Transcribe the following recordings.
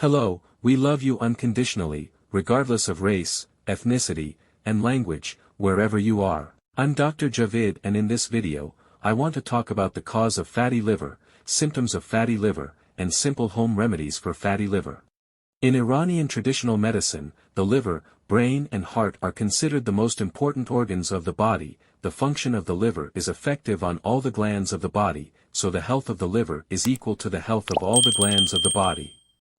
Hello, we love you unconditionally, regardless of race, ethnicity, and language, wherever you are. I'm Dr. Jafid, and in this video, I want to talk about the cause of fatty liver, symptoms of fatty liver, and simple home remedies for fatty liver. In Iranian traditional medicine, the liver, brain and heart are considered the most important organs of the body. The function of the liver is effective on all the glands of the body, so the health of the liver is equal to the health of all the glands of the body.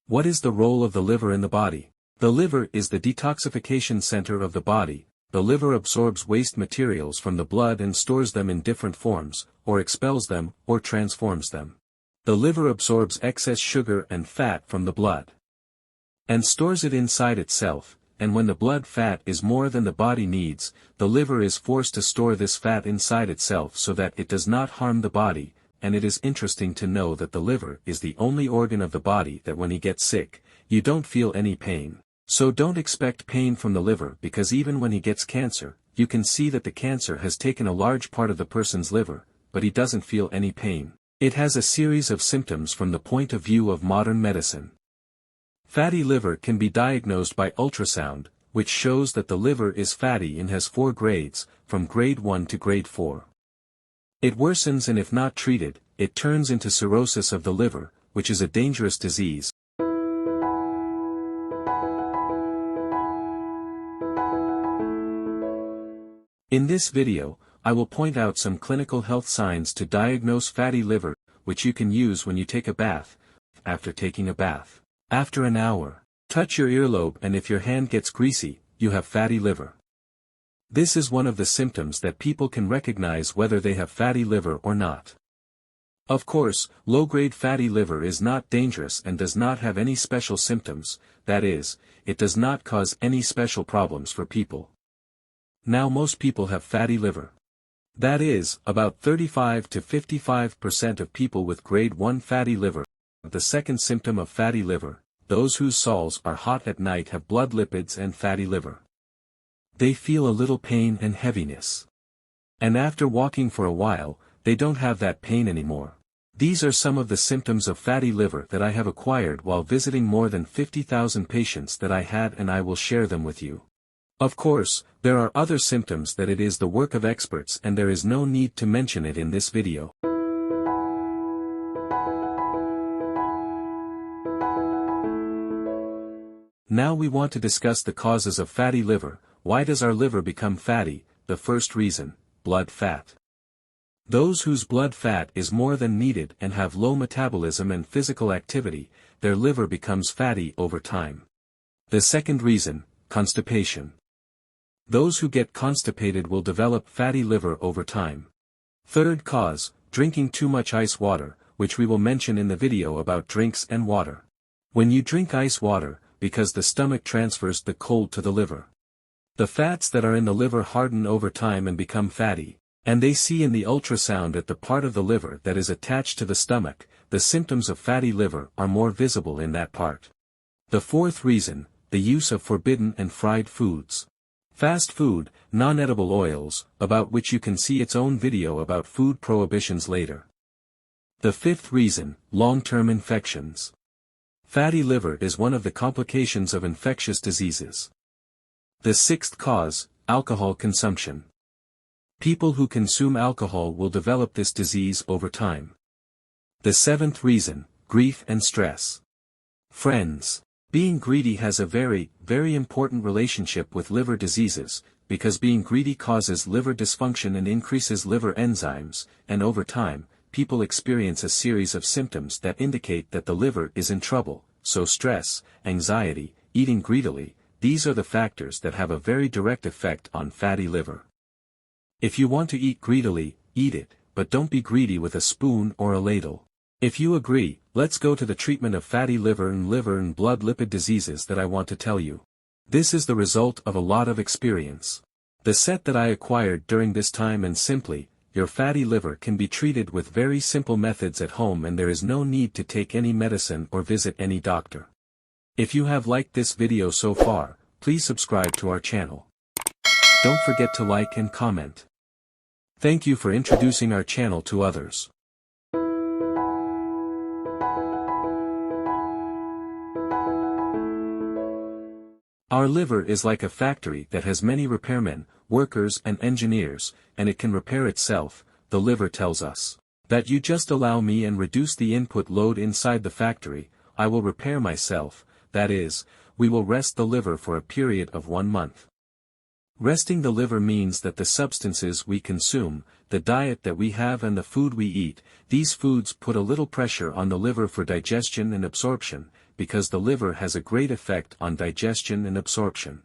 What is the role of the liver in the body? The liver is the detoxification center of the body. The liver absorbs waste materials from the blood and stores them in different forms, or expels them, or transforms them. The liver absorbs excess sugar and fat from the blood and stores it inside itself, and when the blood fat is more than the body needs, the liver is forced to store this fat inside itself so that it does not harm the body. And it is interesting to know that the liver is the only organ of the body that when he gets sick, you don't feel any pain. So don't expect pain from the liver, because even when he gets cancer, you can see that the cancer has taken a large part of the person's liver, but he doesn't feel any pain. It has a series of symptoms from the point of view of modern medicine. Fatty liver can be diagnosed by ultrasound, which shows that the liver is fatty and has 4 grades, from grade 1 to grade 4. It worsens, and if not treated, it turns into cirrhosis of the liver, which is a dangerous disease. In this video, I will point out some clinical health signs to diagnose fatty liver, which you can use when you take a bath, after taking a bath, after an hour. Touch your earlobe, and if your hand gets greasy, you have fatty liver. This is one of the symptoms that people can recognize whether they have fatty liver or not. Of course, low-grade fatty liver is not dangerous and does not have any special symptoms, that is, it does not cause any special problems for people. Now most people have fatty liver. That is, about 35 to 55% of people with grade 1 fatty liver. The second symptom of fatty liver, those whose soles are hot at night have blood lipids and fatty liver. They feel a little pain and heaviness. And after walking for a while, they don't have that pain anymore. These are some of the symptoms of fatty liver that I have acquired while visiting more than 50,000 patients that I had, and I will share them with you. Of course, there are other symptoms that it is the work of experts, and there is no need to mention it in this video. Now we want to discuss the causes of fatty liver. Why does our liver become fatty? The first reason, blood fat. Those whose blood fat is more than needed and have low metabolism and physical activity, their liver becomes fatty over time. The second reason, constipation. Those who get constipated will develop fatty liver over time. Third cause, drinking too much ice water, which we will mention in the video about drinks and water. When you drink ice water, because the stomach transfers the cold to the liver, the fats that are in the liver harden over time and become fatty, and they see in the ultrasound at the part of the liver that is attached to the stomach. The symptoms of fatty liver are more visible in that part. The fourth reason, the use of forbidden and fried foods. Fast food, non-edible oils, about which you can see its own video about food prohibitions later. The fifth reason, long-term infections. Fatty liver is one of the complications of infectious diseases. The sixth cause, alcohol consumption. People who consume alcohol will develop this disease over time. The seventh reason, grief and stress. Friends, being greedy has a very, very important relationship with liver diseases, because being greedy causes liver dysfunction and increases liver enzymes, and over time, people experience a series of symptoms that indicate that the liver is in trouble, so stress, anxiety, eating greedily. These are the factors that have a very direct effect on fatty liver. If you want to eat greedily, eat it, but don't be greedy with a spoon or a ladle. If you agree, let's go to the treatment of fatty liver and blood lipid diseases that I want to tell you. This is the result of a lot of experience. The set that I acquired during this time, and simply, your fatty liver can be treated with very simple methods at home, and there is no need to take any medicine or visit any doctor. If you have liked this video so far, please subscribe to our channel. Don't forget to like and comment. Thank you for introducing our channel to others. Our liver is like a factory that has many repairmen, workers and engineers, and it can repair itself. The liver tells us that you just allow me and reduce the input load inside the factory, I will repair myself. That is, we will rest the liver for a period of 1 month. Resting the liver means that the substances we consume, the diet that we have and the food we eat, these foods put a little pressure on the liver for digestion and absorption, because the liver has a great effect on digestion and absorption.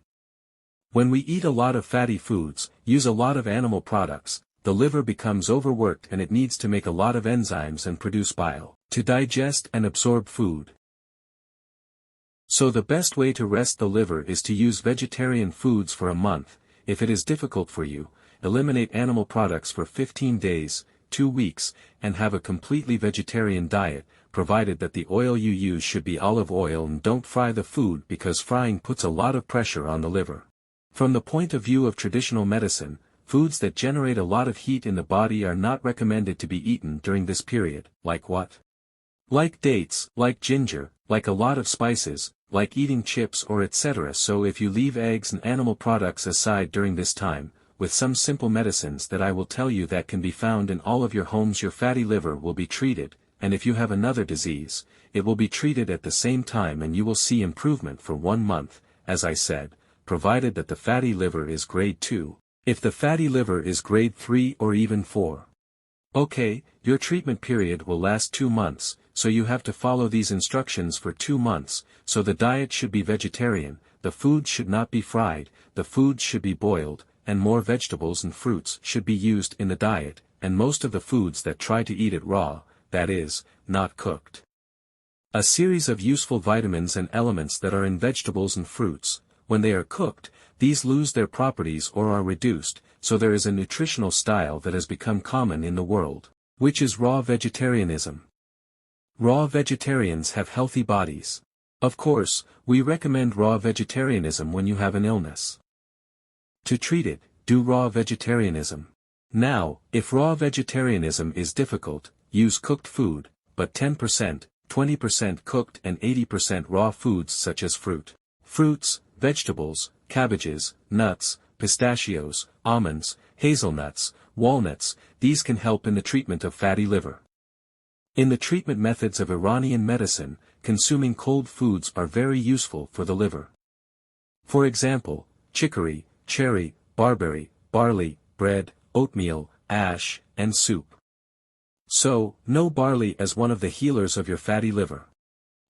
When we eat a lot of fatty foods, use a lot of animal products, the liver becomes overworked and it needs to make a lot of enzymes and produce bile to digest and absorb food. So the best way to rest the liver is to use vegetarian foods for a month. If it is difficult for you, eliminate animal products for 15 days, 2 weeks, and have a completely vegetarian diet, provided that the oil you use should be olive oil, and don't fry the food because frying puts a lot of pressure on the liver. From the point of view of traditional medicine, foods that generate a lot of heat in the body are not recommended to be eaten during this period. Like what? Like dates, like ginger, like a lot of spices, like eating chips or etc. So if you leave eggs and animal products aside during this time, with some simple medicines that I will tell you that can be found in all of your homes, your fatty liver will be treated, and if you have another disease, it will be treated at the same time and you will see improvement for 1 month, as I said, provided that the fatty liver is grade 2. If the fatty liver is grade 3 or even 4. Okay, your treatment period will last 2 months, so you have to follow these instructions for 2 months, so the diet should be vegetarian, the food should not be fried, the food should be boiled, and more vegetables and fruits should be used in the diet, and most of the foods that try to eat it raw, that is, not cooked. A series of useful vitamins and elements that are in vegetables and fruits, when they are cooked, these lose their properties or are reduced, so there is a nutritional style that has become common in the world, which is raw vegetarianism. Raw vegetarians have healthy bodies. Of course, we recommend raw vegetarianism when you have an illness. To treat it, do raw vegetarianism. Now, if raw vegetarianism is difficult, use cooked food, but 10%, 20% cooked and 80% raw foods such as fruits, vegetables, cabbages, nuts, pistachios, almonds, hazelnuts, walnuts, these can help in the treatment of fatty liver. In the treatment methods of Iranian medicine, consuming cold foods are very useful for the liver. For example, chicory, cherry, barberry, barley, bread, oatmeal, ash, and soup. So, know barley as one of the healers of your fatty liver.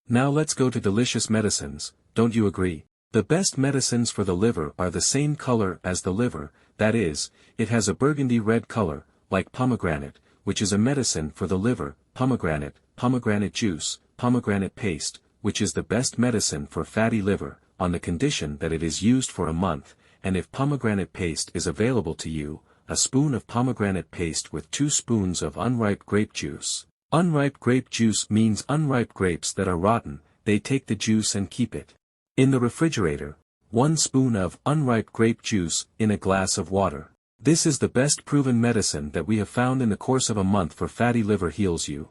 Now let's go to delicious medicines, don't you agree? The best medicines for the liver are the same color as the liver, that is, it has a burgundy red color, like pomegranate, which is a medicine for the liver, pomegranate juice, pomegranate paste, which is the best medicine for fatty liver, on the condition that it is used for a month, and if pomegranate paste is available to you, a spoon of pomegranate paste with 2 spoons of unripe grape juice. Unripe grape juice means unripe grapes that are rotten, they take the juice and keep it in the refrigerator. 1 spoon of unripe grape juice in a glass of water. This is the best proven medicine that we have found in the course of a month for fatty liver heals you.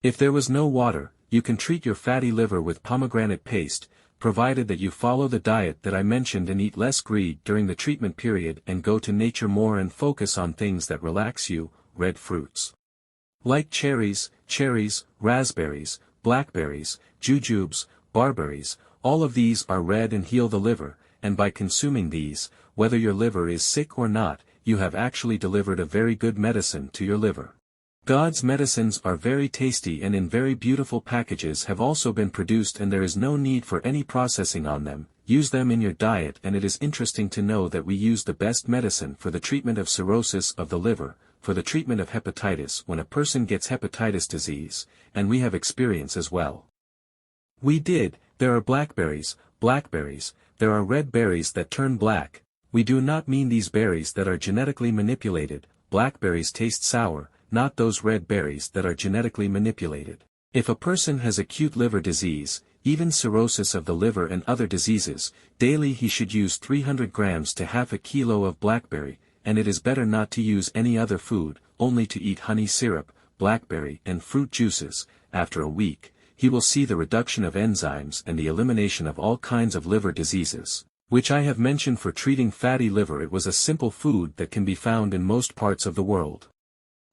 If there was no water, you can treat your fatty liver with pomegranate paste, provided that you follow the diet that I mentioned and eat less greed during the treatment period and go to nature more and focus on things that relax you, red fruits. Like cherries, raspberries, blackberries, jujubes, barberries, all of these are red and heal the liver, and by consuming these, whether your liver is sick or not, you have actually delivered a very good medicine to your liver. God's medicines are very tasty and in very beautiful packages have also been produced and there is no need for any processing on them. Use them in your diet, and it is interesting to know that we use the best medicine for the treatment of cirrhosis of the liver, for the treatment of hepatitis when a person gets hepatitis disease, and we have experience as well. There are blackberries, there are red berries that turn black. We do not mean these berries that are genetically manipulated. Blackberries taste sour, not those red berries that are genetically manipulated. If a person has acute liver disease, even cirrhosis of the liver and other diseases, daily he should use 300 grams to half a kilo of blackberry, and it is better not to use any other food, only to eat honey syrup, blackberry and fruit juices. After a week, he will see the reduction of enzymes and the elimination of all kinds of liver diseases. which I have mentioned for treating fatty liver. It was a simple food that can be found in most parts of the world.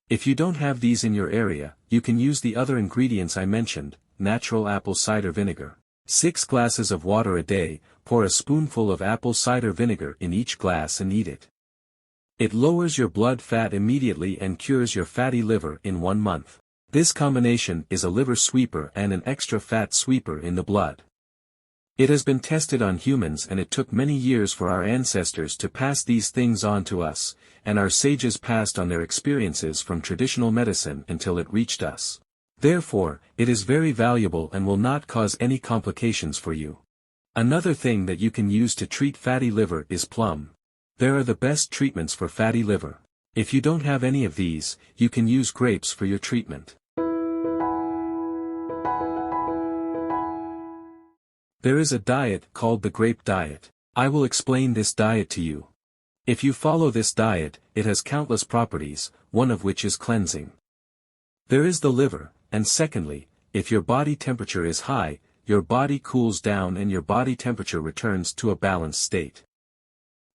If you don't have these in your area, you can use the other ingredients I mentioned, natural apple cider vinegar. 6 glasses of water a day, pour a spoonful of apple cider vinegar in each glass and eat it. It lowers your blood fat immediately and cures your fatty liver in 1 month. This combination is a liver sweeper and an extra fat sweeper in the blood. It has been tested on humans, and it took many years for our ancestors to pass these things on to us, and our sages passed on their experiences from traditional medicine until it reached us. Therefore, it is very valuable and will not cause any complications for you. Another thing that you can use to treat fatty liver is plum. There are the best treatments for fatty liver. If you don't have any of these, you can use grapes for your treatment. There is a diet called the grape diet. I will explain this diet to you. If you follow this diet, it has countless properties, one of which is cleansing. There is the liver, and secondly, if your body temperature is high, your body cools down and your body temperature returns to a balanced state.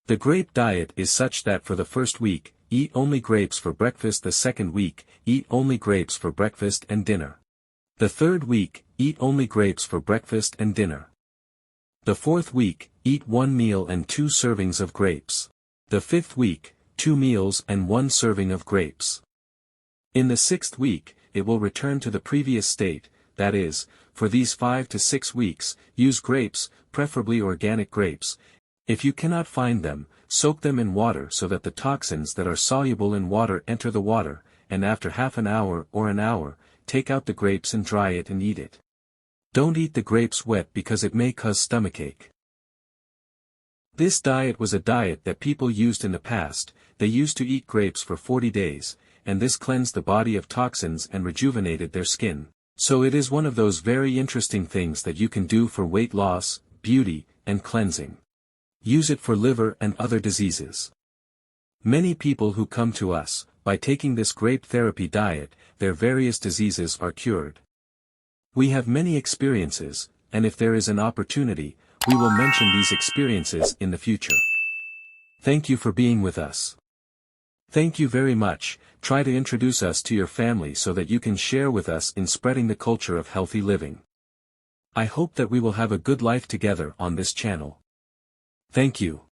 The grape diet is such that for the first week, eat only grapes for breakfast. The second week, eat only grapes for breakfast and dinner. The third week, eat only grapes for breakfast and dinner. The fourth week, eat 1 meal and 2 servings of grapes. The fifth week, 2 meals and 1 serving of grapes. In the 6th week, it will return to the previous state. That is, for these 5 to 6 weeks, use grapes, preferably organic grapes. If you cannot find them, soak them in water so that the toxins that are soluble in water enter the water, and after half an hour or an hour, take out the grapes and dry it and eat it. Don't eat the grapes wet because it may cause stomachache. This diet was a diet that people used in the past. They used to eat grapes for 40 days, and this cleansed the body of toxins and rejuvenated their skin. So it is one of those very interesting things that you can do for weight loss, beauty, and cleansing. Use it for liver and other diseases. Many people who come to us, by taking this grape therapy diet, their various diseases are cured. We have many experiences, and if there is an opportunity, we will mention these experiences in the future. Thank you for being with us. Thank you very much. Try to introduce us to your family so that you can share with us in spreading the culture of healthy living. I hope that we will have a good life together on this channel. Thank you.